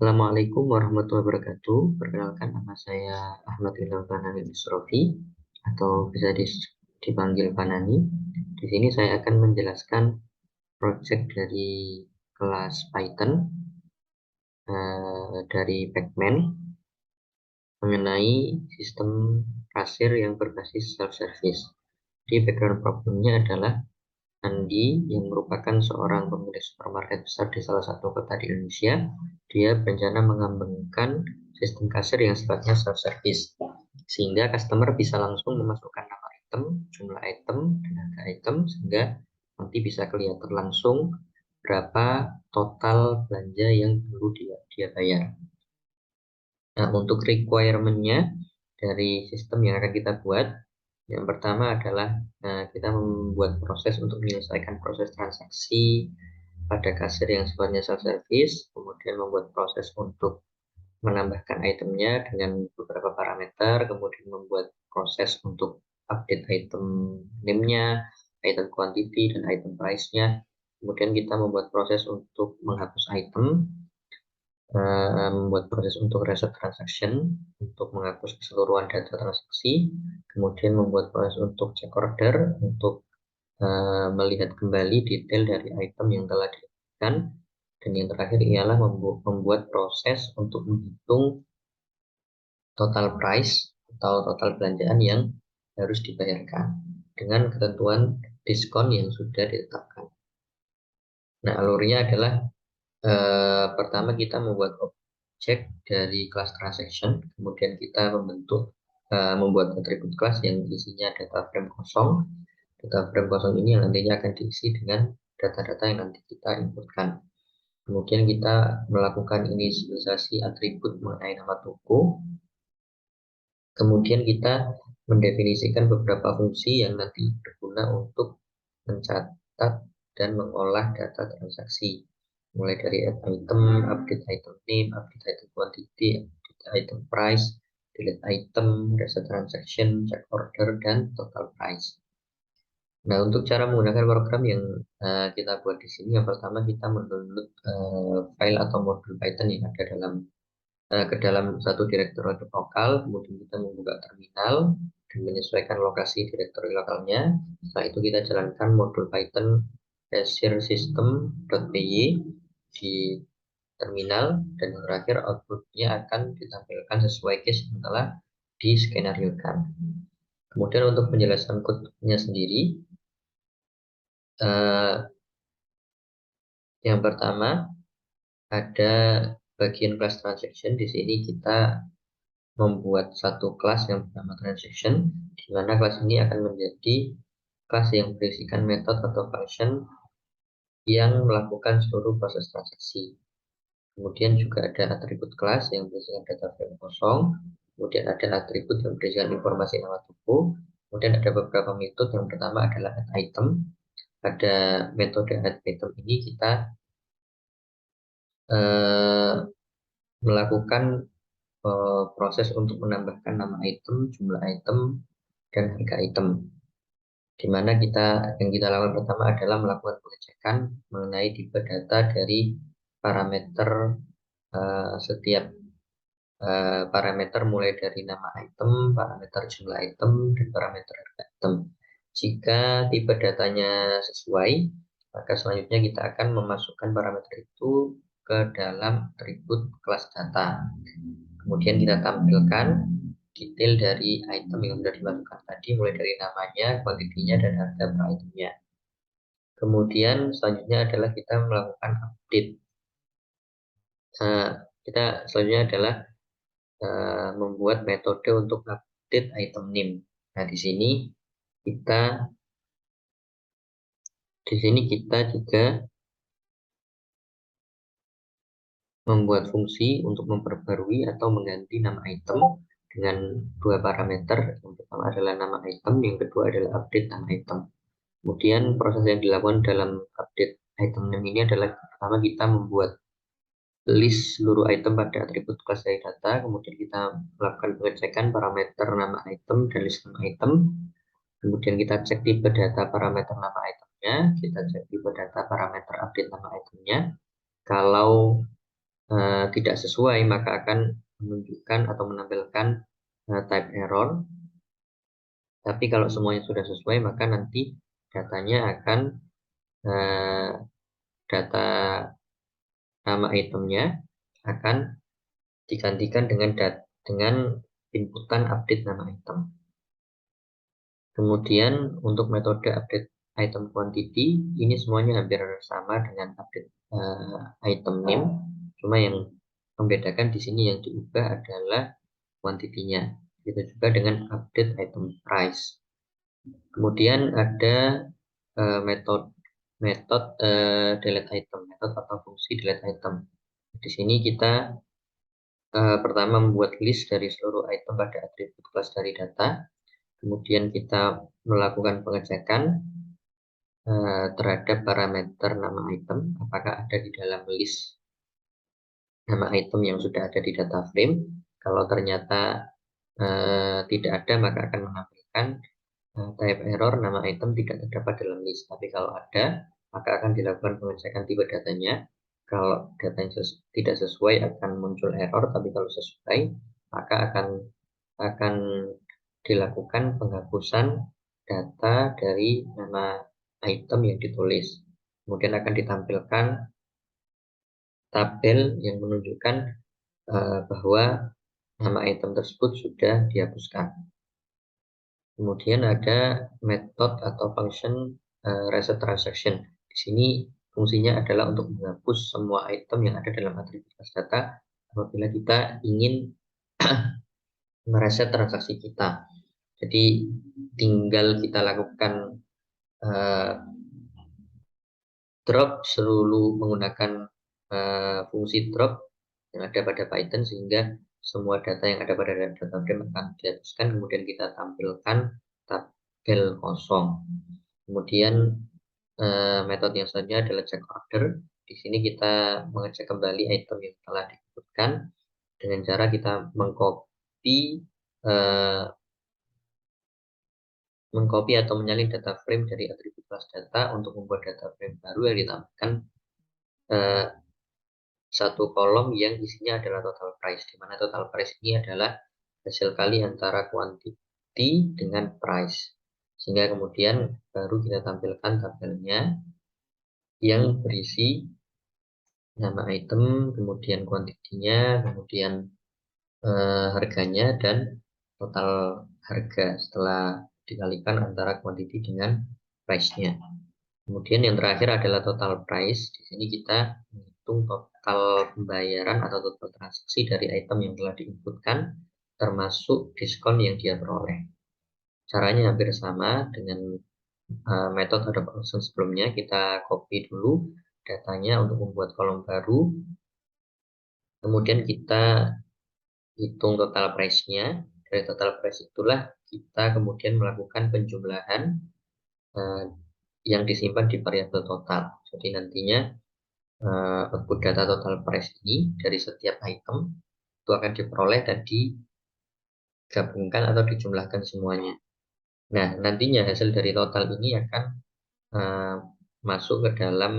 Assalamualaikum warahmatullahi wabarakatuh. Perkenalkan, nama saya Ahmad Ilham Fanani Isrofi atau bisa dipanggil Fanani. Di sini saya akan menjelaskan project dari kelas Python dari Pacman mengenai sistem kasir yang berbasis self-service. Di background problemnya adalah Andi yang merupakan seorang pemilik supermarket besar di salah satu kota di Indonesia. Dia berencana mengembangkan sistem kasir yang sifatnya self-service, sehingga customer bisa langsung memasukkan nama item, jumlah item, dan harga item, sehingga nanti bisa kelihatan langsung berapa total belanja yang perlu dia bayar. Nah, untuk requirement-nya dari sistem yang akan kita buat, yang pertama adalah kita membuat proses untuk menyelesaikan proses transaksi pada kasir yang sifatnya self-service, kemudian membuat proses untuk menambahkan itemnya dengan beberapa parameter, kemudian membuat proses untuk update item name-nya, item quantity, dan item price-nya. Kemudian kita membuat proses untuk menghapus item, membuat proses untuk reset transaction, untuk menghapus keseluruhan data transaksi, kemudian membuat proses untuk check order, untuk melihat kembali detail dari item yang telah dilakukan, dan yang terakhir ialah membuat proses untuk menghitung total price atau total belanjaan yang harus dibayarkan dengan ketentuan diskon yang sudah ditetapkan. Nah, alurnya adalah pertama kita membuat objek dari kelas transaction, kemudian kita membuat atribut kelas yang isinya data frame kosong. Data frame kosong ini yang nantinya akan diisi dengan data-data yang nanti kita inputkan. Kemudian kita melakukan inisialisasi atribut mengenai nama toko. Kemudian kita mendefinisikan beberapa fungsi yang nanti berguna untuk mencatat dan mengolah data transaksi, mulai dari add item, update item name, update item quantity, update item price, delete item, reset transaction, check order, dan total price. Nah, untuk cara menggunakan program yang kita buat di sini, yang pertama kita mendownload file atau modul Python yang ada ke dalam satu direktori lokal, kemudian kita membuka terminal dan menyesuaikan lokasi direktori lokalnya. Setelah itu kita jalankan modul Python cashier system.py di terminal, dan yang terakhir outputnya akan ditampilkan sesuai case yang telah diskenariokan. Kemudian untuk penjelasan code-nya sendiri, yang pertama ada bagian class transaction. Di sini kita membuat satu kelas yang bernama transaction, di mana kelas ini akan menjadi kelas yang berisikan metode atau function yang melakukan seluruh proses transaksi. Kemudian juga ada atribut kelas yang berisikan data frame kosong, kemudian ada atribut yang berisikan informasi nama toko, kemudian ada beberapa metode. Yang pertama adalah add item. Pada metode add item ini kita melakukan proses untuk menambahkan nama item, jumlah item, dan harga item. Di mana yang kita lakukan pertama adalah melakukan pengecekan mengenai tipe data dari parameter setiap parameter, mulai dari nama item, parameter jumlah item, dan parameter harga item. Jika tipe datanya sesuai, maka selanjutnya kita akan memasukkan parameter itu ke dalam atribut kelas data. Kemudian kita tampilkan detail dari item yang sudah dimasukkan tadi, mulai dari namanya, kuantitinya, dan harga per itemnya. Kemudian selanjutnya adalah kita melakukan update. Kita selanjutnya adalah membuat metode untuk update item name. Nah, di sini kita juga membuat fungsi untuk memperbarui atau mengganti nama item dengan dua parameter. Yang pertama adalah nama item, yang kedua adalah update nama item. Kemudian proses yang dilakukan dalam update item name ini adalah pertama kita membuat list seluruh item pada atribut kelas dari data, kemudian kita melakukan pengecekan parameter nama item dan list nama item, kemudian kita cek tipe data parameter nama itemnya, kita cek tipe data parameter update nama itemnya. Kalau tidak sesuai, maka akan menunjukkan atau menampilkan type error. Tapi kalau semuanya sudah sesuai, maka nanti datanya akan data nama itemnya akan digantikan dengan inputan update nama item. Kemudian untuk metode update item quantity ini semuanya hampir sama dengan update item name, cuma yang membedakan di sini yang diubah adalah quantity-nya. Itu juga dengan update item price. Kemudian ada metode delete item, metode atau fungsi delete item. Di sini kita pertama membuat list dari seluruh item pada atribut kelas dari data. Kemudian kita melakukan pengecekan terhadap parameter nama item, apakah ada di dalam list nama item yang sudah ada di data frame. Kalau ternyata tidak ada, maka akan menampilkan type error nama item tidak terdapat dalam list. Tapi kalau ada, maka akan dilakukan pengecekan tipe datanya. Kalau datanya tidak sesuai akan muncul error, tapi kalau sesuai maka akan dilakukan penghapusan data dari nama item yang ditulis. Kemudian akan ditampilkan tabel yang menunjukkan bahwa nama item tersebut sudah dihapuskan. Kemudian ada metode atau function reset transaction. Di sini fungsinya adalah untuk menghapus semua item yang ada dalam atribut kelas data apabila kita ingin mereset transaksi kita. Jadi tinggal kita lakukan drop seluruh menggunakan fungsi drop yang ada pada Python sehingga semua data yang ada pada data frame akan dihapuskan, kemudian kita tampilkan tabel kosong. Kemudian metode yang selanjutnya adalah check order. Di sini kita mengecek kembali item yang telah disebutkan dengan cara kita mengcopy atau menyalin data frame dari atribut kelas data untuk membuat data frame baru yang ditambahkan satu kolom yang isinya adalah total price, di mana total price ini adalah hasil kali antara quantity dengan price. Sehingga kemudian baru kita tampilkan tabelnya yang berisi nama item, kemudian kuantitinya, kemudian harganya, dan total harga setelah dikalikan antara quantity dengan price-nya. Kemudian yang terakhir adalah total price. Di sini kita menghitung total pembayaran atau total transaksi dari item yang telah diinputkan, termasuk diskon yang dia peroleh. Caranya hampir sama dengan metode ada function sebelumnya. Kita copy dulu datanya untuk membuat kolom baru. Kemudian kita hitung total price-nya. Dari total price itulah kita kemudian melakukan penjumlahan yang disimpan di variabel total. Jadi nantinya output data total price ini dari setiap item itu akan diperoleh dan digabungkan atau dijumlahkan semuanya. Nah, nantinya hasil dari total ini akan masuk ke dalam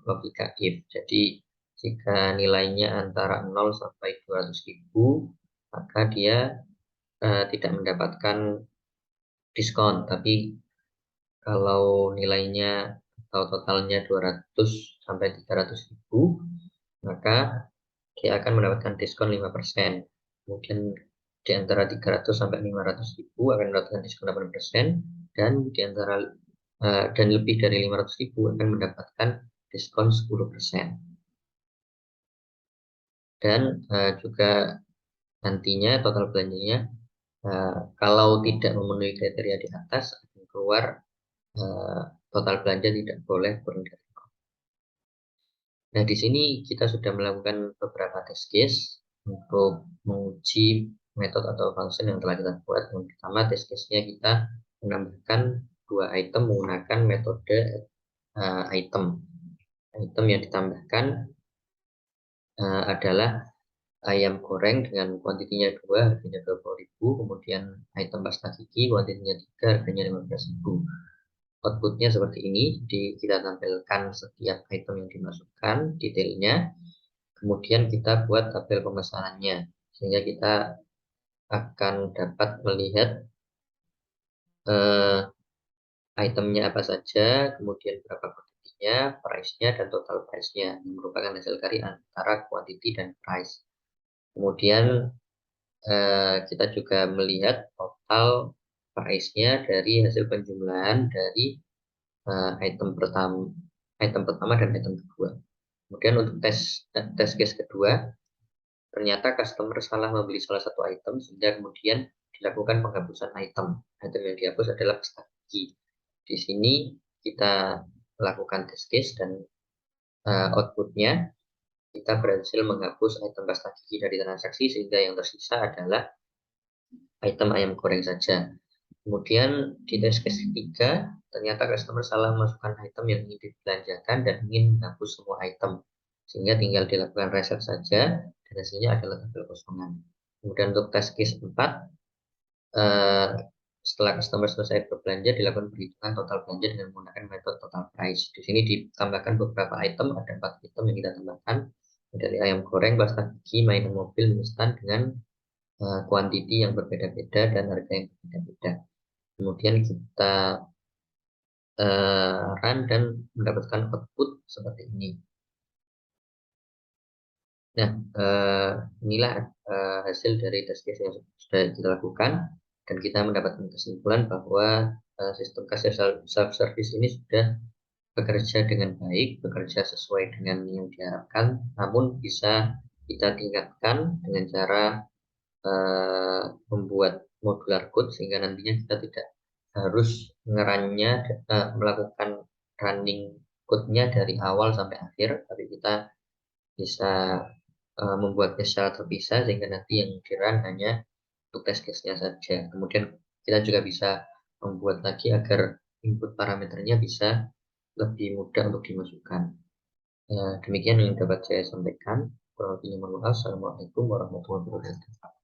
logika if. Jadi jika nilainya antara 0 sampai 200.000, maka dia tidak mendapatkan diskon. Tapi kalau nilainya atau totalnya 200 sampai 300.000, maka dia akan mendapatkan diskon 5%. Kemudian di antara 300 sampai 500.000 akan mendapatkan diskon 8%, dan di antara dan lebih dari 500.000 akan mendapatkan diskon 10%. Dan juga nantinya total belanjanya kalau tidak memenuhi kriteria di atas akan keluar total belanja tidak boleh kurang dari 0. Nah, di sini kita sudah melakukan beberapa test case untuk menguji metode atau function yang telah kita buat. Yang pertama, test case-nya kita menambahkan 2 item menggunakan metode item. Item yang ditambahkan adalah ayam goreng dengan kuantitinya 2, harganya 20.000, kemudian item pasta gigi kuantitinya 3, harganya 15.000. Outputnya seperti ini, kita tampilkan setiap item yang dimasukkan, detailnya. Kemudian kita buat tabel pemesanannya, sehingga kita akan dapat melihat eh, itemnya apa saja, kemudian berapa kuantitasnya, price-nya, dan total price-nya, yang merupakan hasil karya antara quantity dan price. Kemudian kita juga melihat total price-nya dari hasil penjumlahan dari item pertama dan item kedua. Kemudian untuk tes case kedua, ternyata customer salah membeli salah satu item sehingga kemudian dilakukan penghapusan item. Item yang dihapus adalah pasta gigi. Di sini kita lakukan test case dan outputnya kita berhasil menghapus item pasta gigi dari transaksi sehingga yang tersisa adalah item ayam goreng saja. Kemudian di test case ketiga, ternyata customer salah memasukkan item yang ingin dibelanjakan dan ingin menghapus semua item. Sehingga tinggal dilakukan reset saja, dan hasilnya adalah tabel kosongan. Kemudian untuk test case 4, eh, setelah customer selesai berbelanja, dilakukan perhitungan total belanja dengan menggunakan metode total price. Di sini ditambahkan beberapa item, ada 4 item yang kita tambahkan, dari ayam goreng, pasta gigi, mainan mobil, instan dengan kuantiti yang berbeda-beda dan harga yang berbeda-beda. Kemudian kita run dan mendapatkan output seperti ini. Nah, inilah hasil dari test case yang sudah kita lakukan dan kita mendapatkan kesimpulan bahwa sistem kasir self-service ini sudah bekerja dengan baik, bekerja sesuai dengan yang diharapkan, namun bisa kita tingkatkan dengan cara membuat modular code sehingga nantinya kita tidak harus melakukan running code-nya dari awal sampai akhir, tapi kita bisa membuatnya secara terpisah sehingga nanti yang di-run hanya untuk test case-nya saja. Kemudian kita juga bisa membuat lagi agar input parameternya bisa lebih mudah untuk dimasukkan. Demikian yang dapat saya sampaikan. Kurang lebihnya mohon maaf. Assalamualaikum warahmatullahi wabarakatuh.